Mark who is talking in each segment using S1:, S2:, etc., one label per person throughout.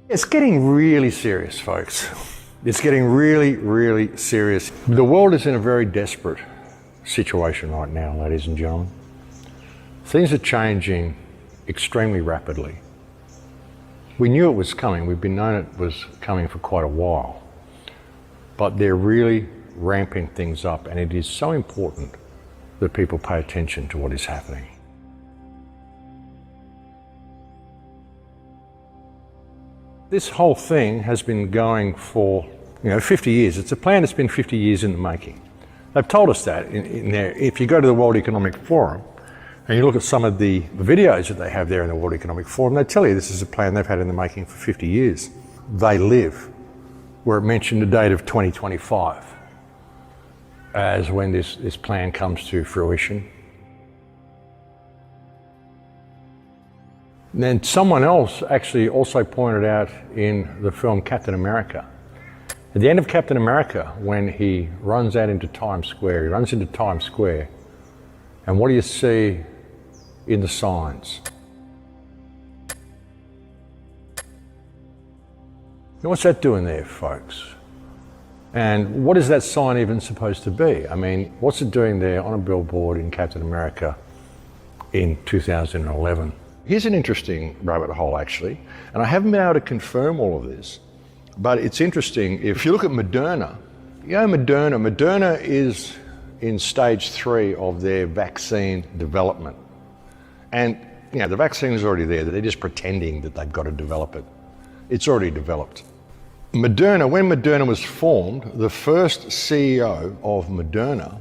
S1: It's getting really serious, folks. It's getting really, really serious. The world is in a very desperate situation right now, ladies and gentlemen. Things are changing extremely rapidly. We knew it was coming. We've been knowing it was coming for quite a while. But they're really ramping things up, and it is so important that people pay attention to what is happening. This whole thing has been going for 50 years. It's a plan that's been 50 years in the making. They've told us that in there. If you go to the World Economic Forum and you look at some of the videos that they have there in the World Economic Forum, they tell you this is a plan they've had in the making for 50 years. They live where it mentioned the date of 2025 as when this plan comes to fruition. And then someone else actually also pointed out in the film Captain America, at the end of Captain America, when he runs out into Times Square, he runs into Times Square, and what do you see in the signs? Now, what's that doing there, folks? And what is that sign even supposed to be? I mean, what's it doing there on a billboard in Captain America in 2011? Here's an interesting rabbit hole, actually, and I haven't been able to confirm all of this, but it's interesting. If you look at Moderna, Moderna is in stage 3 of their vaccine development. And the vaccine is already there, they're just pretending that they've got to develop it. It's already developed. Moderna, when Moderna was formed, the first CEO of Moderna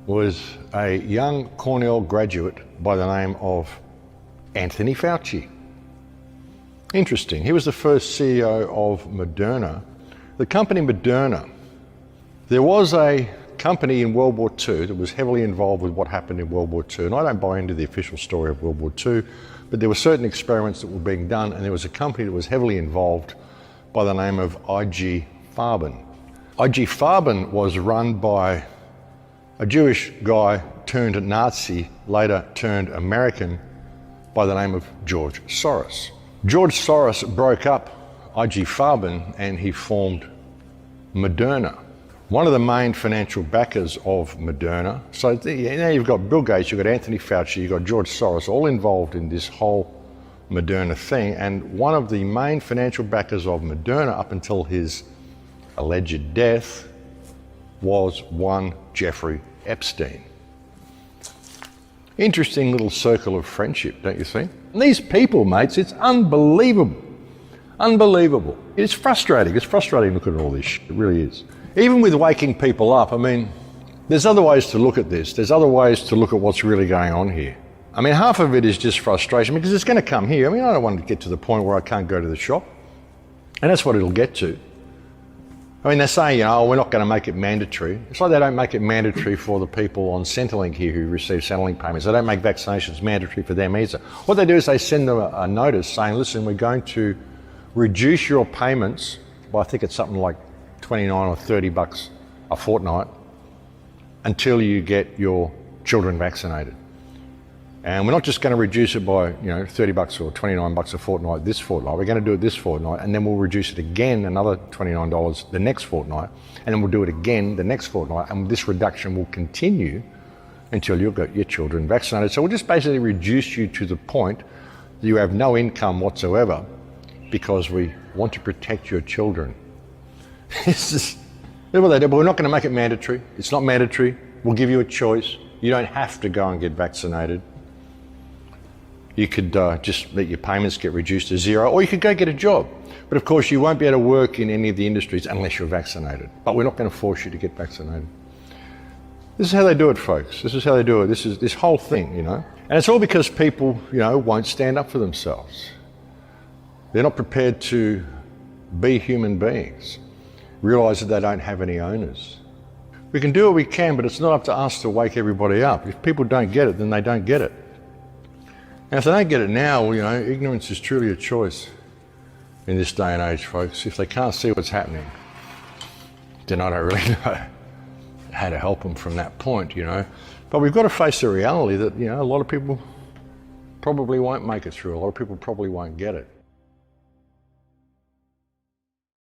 S1: was a young Cornell graduate by the name of Anthony Fauci. Interesting. He was the first CEO of Moderna. The company Moderna, there was a company in World War II that was heavily involved with what happened in World War II. And I don't buy into the official story of World War II, but there were certain experiments that were being done, and there was a company that was heavily involved by the name of IG Farben. IG Farben was run by a Jewish guy turned Nazi, later turned American, by the name of George Soros. George Soros broke up IG Farben and he formed Moderna. One of the main financial backers of Moderna, so now you've got Bill Gates, you've got Anthony Fauci, you've got George Soros, all involved in this whole Moderna thing, and one of the main financial backers of Moderna up until his alleged death was one Jeffrey Epstein. Interesting little circle of friendship, don't you think? And these people, mates, it's unbelievable. Unbelievable. It's frustrating. It's frustrating looking at all this shit. It really is. Even with waking people up, I mean, there's other ways to look at this. There's other ways to look at what's really going on here. I mean, half of it is just frustration because it's going to come here. I mean, I don't want to get to the point where I can't go to the shop. And that's what it'll get to. I mean, they're saying, we're not going to make it mandatory. It's like they don't make it mandatory for the people on Centrelink here who receive Centrelink payments. They don't make vaccinations mandatory for them either. What they do is they send them a notice saying, listen, we're going to reduce your payments by, I think it's something like 29 or 30 bucks a fortnight until you get your children vaccinated. And we're not just going to reduce it by 30 bucks or 29 bucks a fortnight this fortnight. We're going to do it this fortnight, and then we'll reduce it again another $29 the next fortnight, and then we'll do it again the next fortnight, and this reduction will continue until you've got your children vaccinated. So we'll just basically reduce you to the point that you have no income whatsoever because we want to protect your children. That's what they do, but we're not going to make it mandatory. It's not mandatory. We'll give you a choice. You don't have to go and get vaccinated. You could just let your payments get reduced to zero, or you could go get a job. But of course, you won't be able to work in any of the industries unless you're vaccinated. But we're not going to force you to get vaccinated. This is how they do it, folks. This is how they do it. This is this whole thing, And it's all because people, won't stand up for themselves. They're not prepared to be human beings, realise that they don't have any owners. We can do what we can, but it's not up to us to wake everybody up. If people don't get it, then they don't get it. And if they don't get it now, ignorance is truly a choice in this day and age, folks. If they can't see what's happening, then I don't really know how to help them from that point, But we've got to face the reality that, a lot of people probably won't make it through. A lot of people probably won't get it.